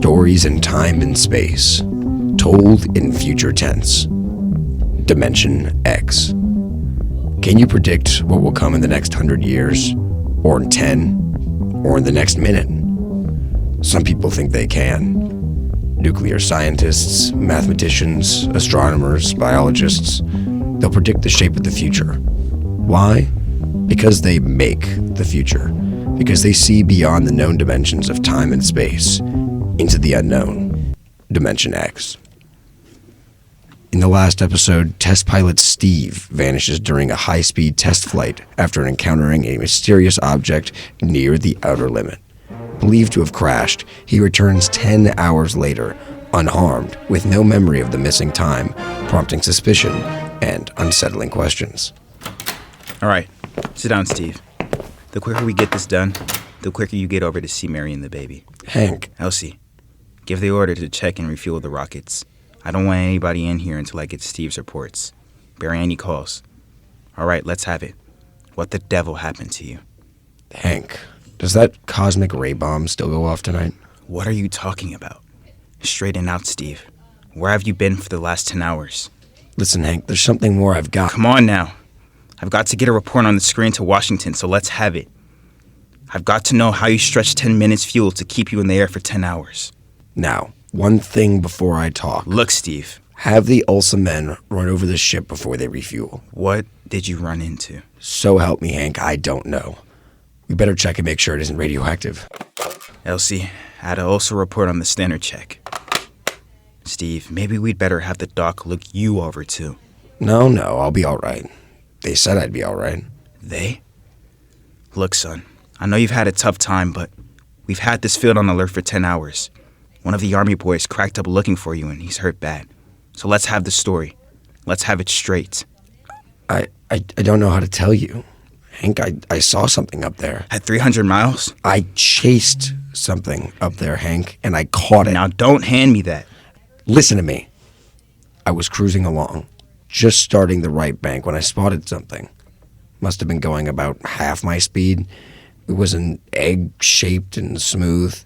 Stories in time and space, told in future tense. Dimension X. Can you predict what will come in the next 100 years? Or in 10? Or in the next minute? Some people think they can. Nuclear scientists, mathematicians, astronomers, biologists, they'll predict the shape of the future. Why? Because they make the future. Because they see beyond the known dimensions of time and space into the unknown. Dimension X. In the last episode, test pilot Steve vanishes during a high-speed test flight after encountering a mysterious object near the outer limit. Believed to have crashed, he returns 10 hours later, unharmed, with no memory of the missing time, prompting suspicion and unsettling questions. All right, sit down, Steve. The quicker we get this done, the quicker you get over to see Mary and the baby. Hank. Elsie, give the order to check and refuel the rockets. I don't want anybody in here until I get Steve's reports. Bury any calls. All right, let's have it. What the devil happened to you? Hank, does that cosmic ray bomb still go off tonight? What are you talking about? Straighten out, Steve. Where have you been for the last 10 hours? Listen, Hank, there's something more I've got. Come on now. I've got to get a report on the screen to Washington, so let's have it. I've got to know how you stretched 10 minutes fuel to keep you in the air for 10 hours. Now, one thing before I talk. Look, Steve. Have the Ulsa men run over the ship before they refuel. What did you run into? So help me, Hank, I don't know. We better check and make sure it isn't radioactive. Elsie, add an Ulsa report on the standard check. Steve, maybe we'd better have the doc look you over too. No, I'll be all right. They said I'd be all right. They? Look, son, I know you've had a tough time, but we've had this field on alert for 10 hours. One of the Army boys cracked up looking for you, and he's hurt bad. So let's have the story. Let's have it straight. I don't know how to tell you. Hank, I saw something up there. At 300 miles? I chased something up there, Hank, and I caught it. Now don't hand me that. Listen to me. I was cruising along, just starting the right bank when I spotted something. Must have been going about half my speed. It was an egg-shaped and smooth.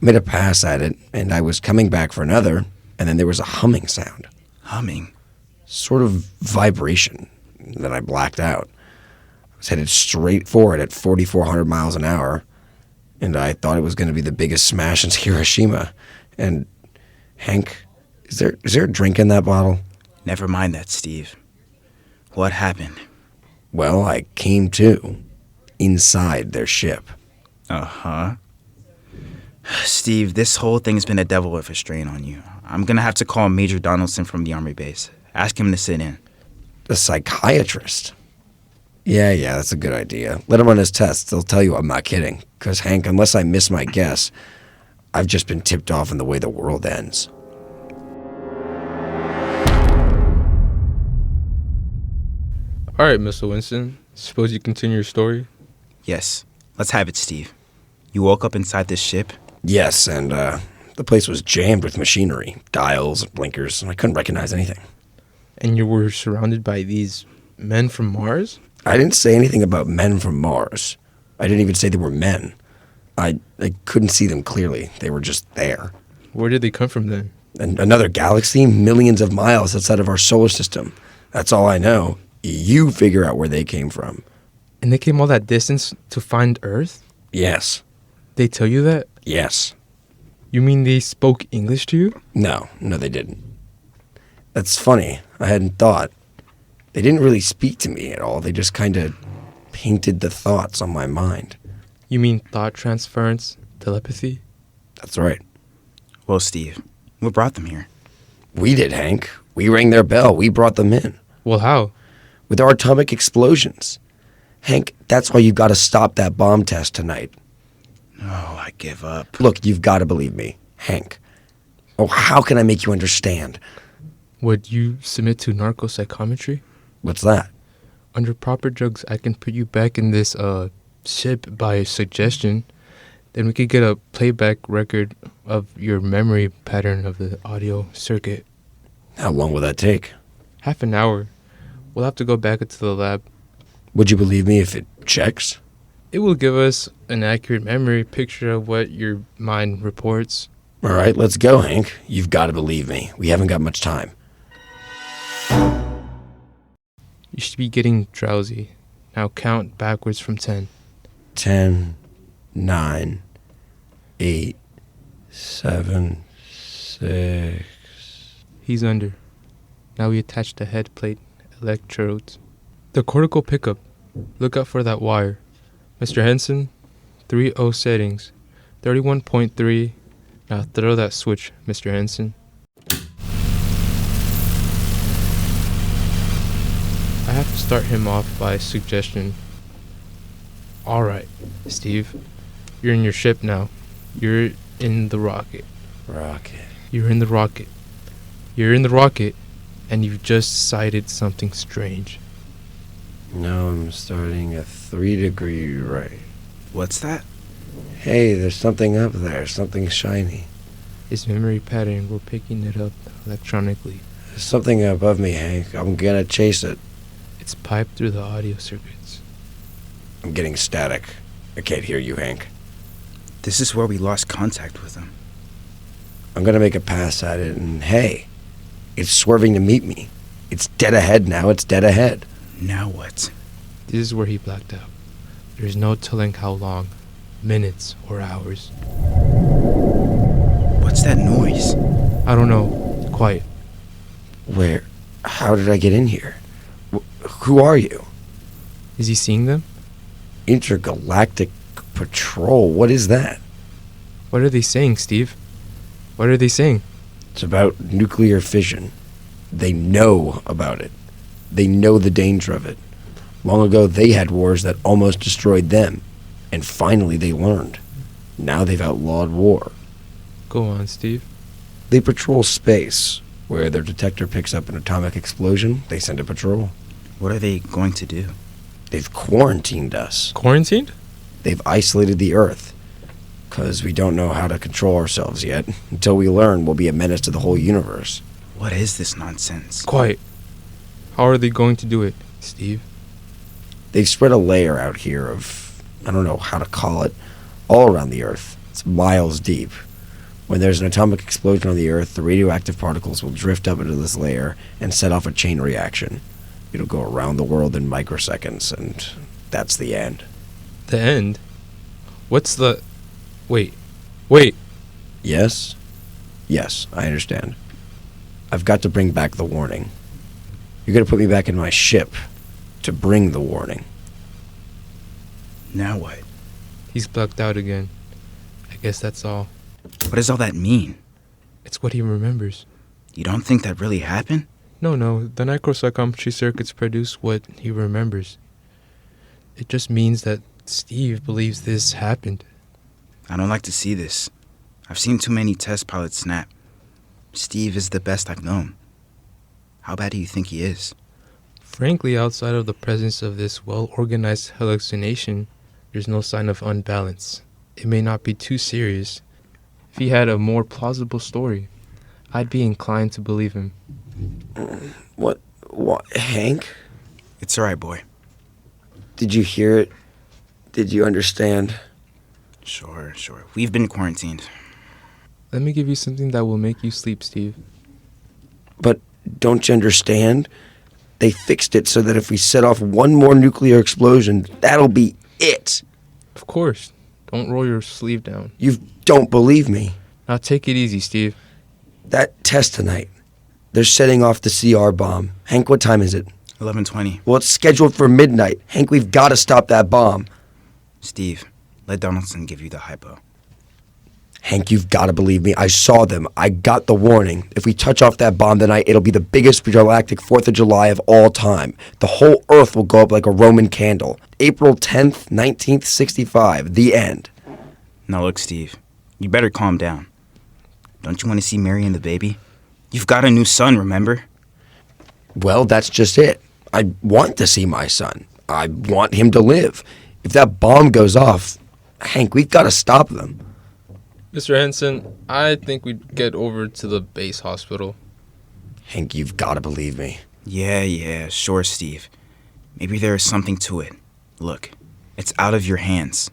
Made a pass at it, and I was coming back for another, and then there was a humming sound. Humming? Sort of vibration. Then I blacked out. I was headed straight for it at 4,400 miles an hour, and I thought it was going to be the biggest smash since Hiroshima. And, Hank, is there a drink in that bottle? Never mind that, Steve. What happened? Well, I came to, inside their ship. Uh-huh. Steve, this whole thing's been a devil of a strain on you. I'm gonna have to call Major Donaldson from the Army base. Ask him to sit in. The psychiatrist? Yeah, that's a good idea. Let him run his tests. They'll tell you I'm not kidding. Because, Hank, unless I miss my guess, I've just been tipped off in the way the world ends. All right, Mr. Winston. Suppose you continue your story? Yes. Let's have it, Steve. You woke up inside this ship? Yes, and the place was jammed with machinery, dials, blinkers, and I couldn't recognize anything. And you were surrounded by these men from Mars? I didn't say anything about men from Mars. I didn't even say they were men. I couldn't see them clearly. They were just there. Where did they come from then? And another galaxy, millions of miles outside of our solar system. That's all I know. You figure out where they came from. And they came all that distance to find Earth? Yes. They tell you that? Yes. You mean they spoke English to you? No, they didn't. That's funny. I hadn't thought. They didn't really speak to me at all. They just kind of painted the thoughts on my mind. You mean thought transference, telepathy? That's right. Well, Steve, what brought them here? We did, Hank. We rang their bell. We brought them in. Well, how? With our atomic explosions. Hank, that's why you've got to stop that bomb test tonight. Oh, I give up. Look, you've got to believe me. Hank. Oh, how can I make you understand? Would you submit to narcopsychometry? What's that? Under proper drugs, I can put you back in this ship by suggestion. Then we could get a playback record of your memory pattern of the audio circuit. How long will that take? Half an hour. We'll have to go back into the lab. Would you believe me if it checks? It will give us an accurate memory picture of what your mind reports. All right, let's go, Hank. You've got to believe me. We haven't got much time. You should be getting drowsy. Now count backwards from 10. 10, 9, 8, 7, 6. He's under. Now we attach the head plate electrodes. The cortical pickup. Look out for that wire. Mr. Henson, 3.0 settings. 31.3. Now throw that switch, Mr. Henson. I have to start him off by suggestion. Alright, Steve. You're in your ship now. You're in the rocket. You're in the rocket. You're in the rocket, and you've just sighted something strange. Now I'm starting a 3-degree right. What's that? Hey, there's something up there, something shiny. His memory pattern, we're picking it up electronically. There's something above me, Hank. I'm gonna chase it. It's piped through the audio circuits. I'm getting static. I can't hear you, Hank. This is where we lost contact with him. I'm gonna make a pass at it, and hey, it's swerving to meet me. It's dead ahead now, it's dead ahead. Now what? This is where he blacked out. There's no telling how long. Minutes or hours. What's that noise? I don't know. Quiet. Where? How did I get in here? Who are you? Is he seeing them? Intergalactic Patrol? What is that? What are they saying, Steve? What are they saying? It's about nuclear fission. They know about it. They know the danger of it. Long ago, they had wars that almost destroyed them. And finally, they learned. Now they've outlawed war. Go on, Steve. They patrol space. Where their detector picks up an atomic explosion, they send a patrol. What are they going to do? They've quarantined us. Quarantined? They've isolated the Earth. 'Cause we don't know how to control ourselves yet. Until we learn, we'll be a menace to the whole universe. What is this nonsense? Quiet. How are they going to do it, Steve? They've spread a layer out here of, I don't know how to call it, all around the Earth. It's miles deep. When there's an atomic explosion on the Earth, the radioactive particles will drift up into this layer and set off a chain reaction. It'll go around the world in microseconds, and that's the end. The end? What's the... Wait. Yes? Yes, I understand. I've got to bring back the warning. You're going to put me back in my ship to bring the warning. Now what? He's blacked out again. I guess that's all. What does all that mean? It's what he remembers. You don't think that really happened? No, the micropsychometry circuits produce what he remembers. It just means that Steve believes this happened. I don't like to see this. I've seen too many test pilots snap. Steve is the best I've known. How bad do you think he is? Frankly, outside of the presence of this well-organized hallucination, there's no sign of unbalance. It may not be too serious. If he had a more plausible story, I'd be inclined to believe him. What, Hank? It's alright, boy. Did you hear it? Did you understand? Sure. We've been quarantined. Let me give you something that will make you sleep, Steve. But don't you understand? They fixed it so that if we set off one more nuclear explosion, that'll be it. Of course. Don't roll your sleeve down. You don't believe me. Now take it easy, Steve. That test tonight, they're setting off the CR bomb. Hank, what time is it? 11:20. Well, it's scheduled for midnight. Hank, we've got to stop that bomb. Steve, let Donaldson give you the hypo. Hank, you've got to believe me. I saw them. I got the warning. If we touch off that bomb tonight, it'll be the biggest galactic 4th of July of all time. The whole Earth will go up like a Roman candle. April 10th, 1965. The end. Now look, Steve, you better calm down. Don't you want to see Mary and the baby? You've got a new son, remember? Well, that's just it. I want to see my son. I want him to live. If that bomb goes off, Hank, we've got to stop them. Mr. Henson, I think we'd get over to the base hospital. Hank, you've got to believe me. Yeah, sure, Steve. Maybe there is something to it. Look, it's out of your hands.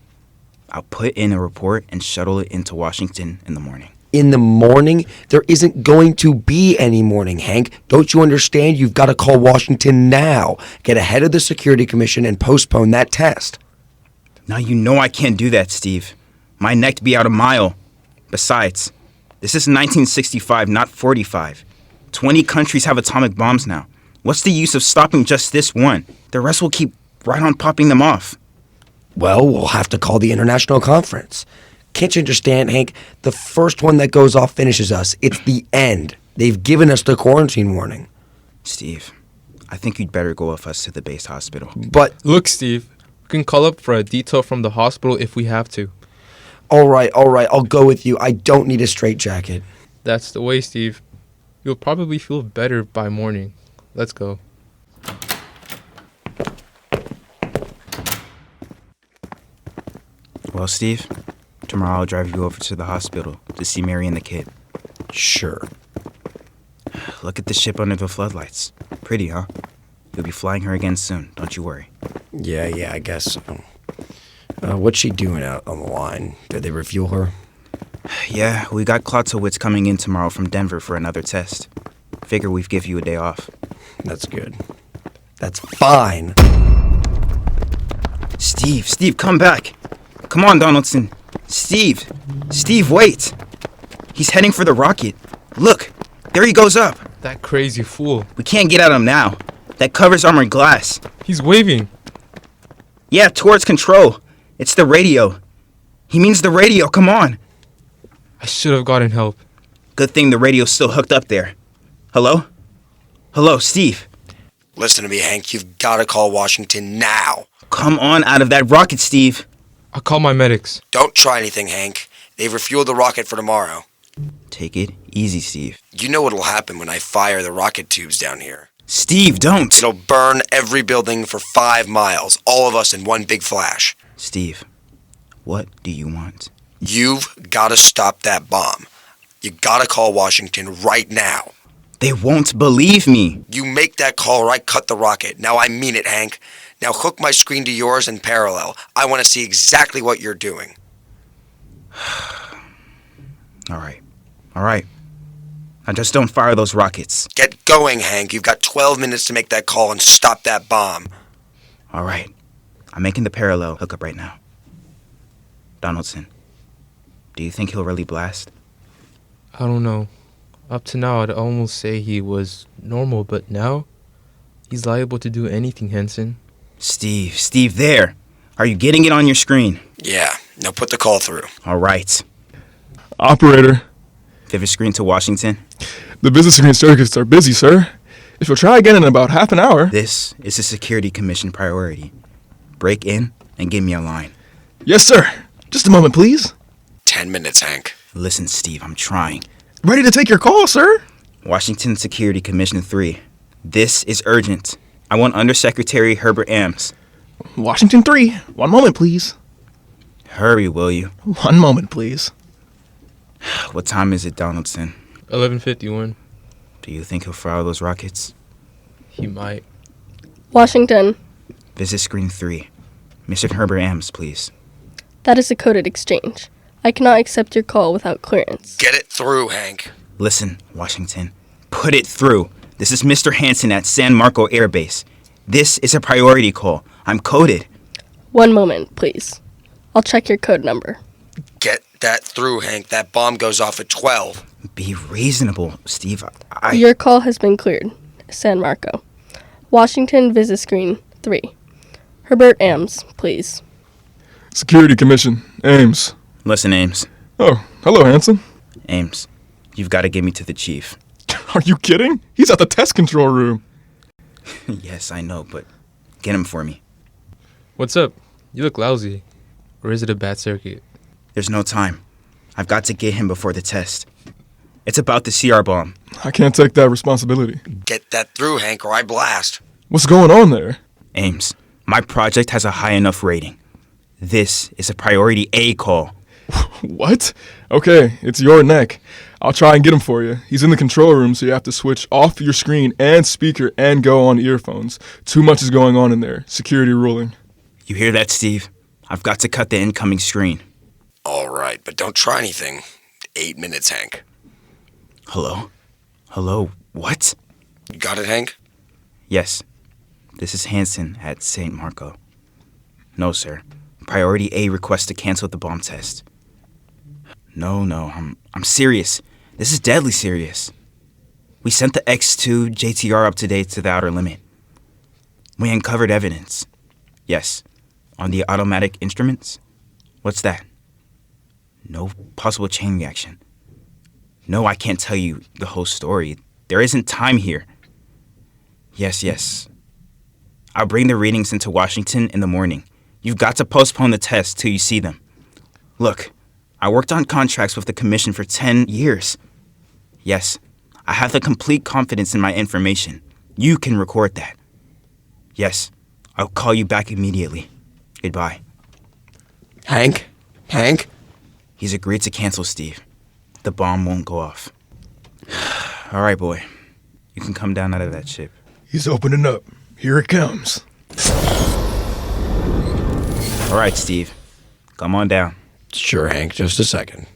I'll put in a report and shuttle it into Washington in the morning. in the morning. There isn't going to be any morning, Hank. Don't you understand? You've got to call Washington now. Get ahead of the Security Commission and postpone that test. Now you know I can't do that, Steve. My neck'd be out a mile. Besides, this is 1965, not 45. 20 countries have atomic bombs now. What's the use of stopping just this one? The rest will keep right on popping them off. Well, we'll have to call the international conference. Can't you understand, Hank? The first one that goes off finishes us. It's the end. They've given us the quarantine warning. Steve, I think you'd better go with us to the base hospital. But... Look, Steve, we can call up for a detail from the hospital if we have to. All right, I'll go with you. I don't need a straitjacket. That's the way, Steve. You'll probably feel better by morning. Let's go. Well, Steve, tomorrow I'll drive you over to the hospital to see Mary and the kid. Sure. Look at the ship under the floodlights. Pretty, huh? You'll be flying her again soon, don't you worry. Yeah, I guess so. What's she doing out on the line? Did they refuel her? Yeah, we got Klotzowitz coming in tomorrow from Denver for another test. Figure we'd give you a day off. That's good. That's fine. Steve, come back. Come on, Donaldson. Steve, wait. He's heading for the rocket. Look, there he goes up. That crazy fool. We can't get at him now. That covers armored glass. He's waving. Yeah, towards control. It's the radio. He means the radio, come on. I should have gotten help. Good thing the radio's still hooked up there. Hello? Hello, Steve. Listen to me, Hank. You've got to call Washington now. Come on out of that rocket, Steve. I'll call my medics. Don't try anything, Hank. They've refueled the rocket for tomorrow. Take it easy, Steve. You know what'll happen when I fire the rocket tubes down here. Steve, don't! It'll burn every building for 5 miles, all of us in one big flash. Steve, what do you want? You've got to stop that bomb. You got to call Washington right now. They won't believe me. You make that call or I cut the rocket. Now I mean it, Hank. Now hook my screen to yours in parallel. I want to see exactly what you're doing. All right. Now just don't fire those rockets. Get going, Hank. You've got 12 minutes to make that call and stop that bomb. All right. I'm making the parallel hookup right now. Donaldson, do you think he'll really blast? I don't know. Up to now, I'd almost say he was normal, but now he's liable to do anything, Henson. Steve, there. Are you getting it on your screen? Yeah. Now put the call through. All right. Operator. Vivid screen to Washington. The business screen circuits are busy, sir. If you'll try again in about half an hour. This is a Security Commission priority. Break in and give me a line. Yes, sir. Just a moment, please. 10 minutes, Hank. Listen, Steve, I'm trying. Ready to take your call, sir? Washington Security Commission 3. This is urgent. I want Undersecretary Herbert Ames. Washington 3. 1 moment, please. Hurry, will you? 1 moment, please. What time is it, Donaldson? 11:51. Do you think he'll fire those rockets? He might. Washington. Visit screen 3. Mr. Herbert Ames, please. That is a coded exchange. I cannot accept your call without clearance. Get it through, Hank. Listen, Washington. Put it through. This is Mr. Hansen at San Marco Air Base. This is a priority call. I'm coded. 1 moment, please. I'll check your code number. Get that through, Hank. That bomb goes off at 12. Be reasonable, Steve. Your call has been cleared. San Marco. Washington, visit screen 3. Herbert Ames, please. Security Commission. Ames. Listen, Ames. Oh, hello, Hanson. Ames, you've got to get me to the chief. Are you kidding? He's at the test control room. Yes, I know, but get him for me. What's up? You look lousy. Or is it a bad circuit? There's no time. I've got to get him before the test. It's about the CR bomb. I can't take that responsibility. Get that through, Hank, or I blast. What's going on there? Ames, my project has a high enough rating. This is a priority A call. What? Okay, it's your neck. I'll try and get him for you. He's in the control room, so you have to switch off your screen and speaker and go on earphones. Too much is going on in there. Security ruling. You hear that, Steve? I've got to cut the incoming screen. All right, but don't try anything. 8 minutes, Hank. Hello? Hello? What? You got it, Hank? Yes. This is Hansen at St. Marco. No, sir. Priority A request to cancel the bomb test. No, I'm serious. This is deadly serious. We sent the X2 JTR up to date to the outer limit. We uncovered evidence. Yes. On the automatic instruments? What's that? No possible chain reaction. No, I can't tell you the whole story. There isn't time here. Yes. I'll bring the readings into Washington in the morning. You've got to postpone the test till you see them. Look, I worked on contracts with the commission for 10 years. Yes, I have the complete confidence in my information. You can record that. Yes, I'll call you back immediately. Goodbye. Hank? He's agreed to cancel, Steve. The bomb won't go off. All right, boy. You can come down out of that ship. He's opening up. Here it comes. All right, Steve. Come on down. Sure, Hank. Just a second.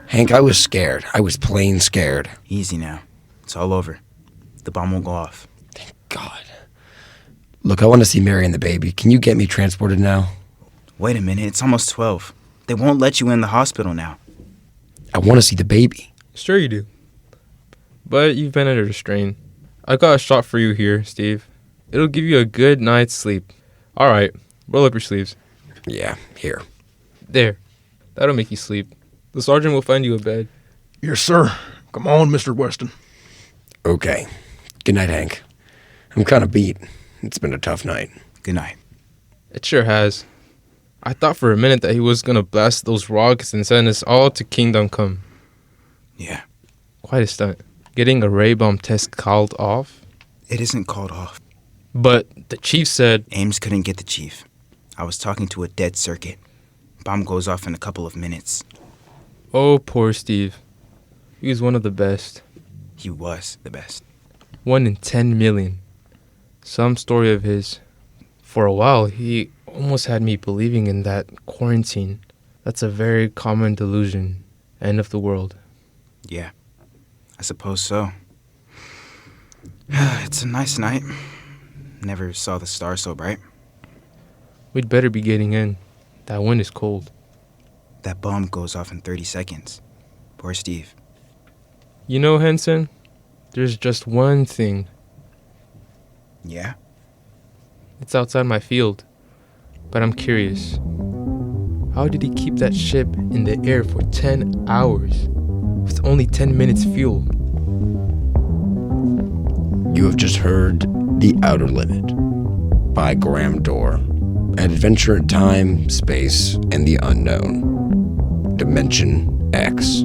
Hank, I was scared. I was plain scared. Easy now. It's all over. The bomb won't go off. Thank God. Look, I want to see Mary and the baby. Can you get me transported now? Wait a minute. It's almost 12. They won't let you in the hospital now. I want to see the baby. Sure you do. But you've been under restraint. I got a shot for you here, Steve. It'll give you a good night's sleep. All right, roll up your sleeves. Yeah, here. There. That'll make you sleep. The sergeant will find you a bed. Yes, sir. Come on, Mr. Weston. Okay. Good night, Hank. I'm kind of beat. It's been a tough night. Good night. It sure has. I thought for a minute that he was gonna blast those rockets and send us all to Kingdom Come. Yeah. Quite a stunt. Getting a ray bomb test called off. It isn't called off. But the chief said... Ames couldn't get the chief. I was talking to a dead circuit. Bomb goes off in a couple of minutes. Oh, poor Steve. He was one of the best. He was the best. 1 in 10 million. Some story of his. For a while, he almost had me believing in that quarantine. That's a very common delusion. End of the world. Yeah, I suppose so. It's a nice night. Never saw the stars so bright. We'd better be getting in. That wind is cold. That bomb goes off in 30 seconds. Poor Steve. You know, Henson, there's just one thing. Yeah? It's outside my field. But I'm curious. How did he keep that ship in the air for 10 hours with only 10 minutes fuel? You have just heard The Outer Limit by Graham Dorr. An adventure in time, space, and the unknown. Dimension X.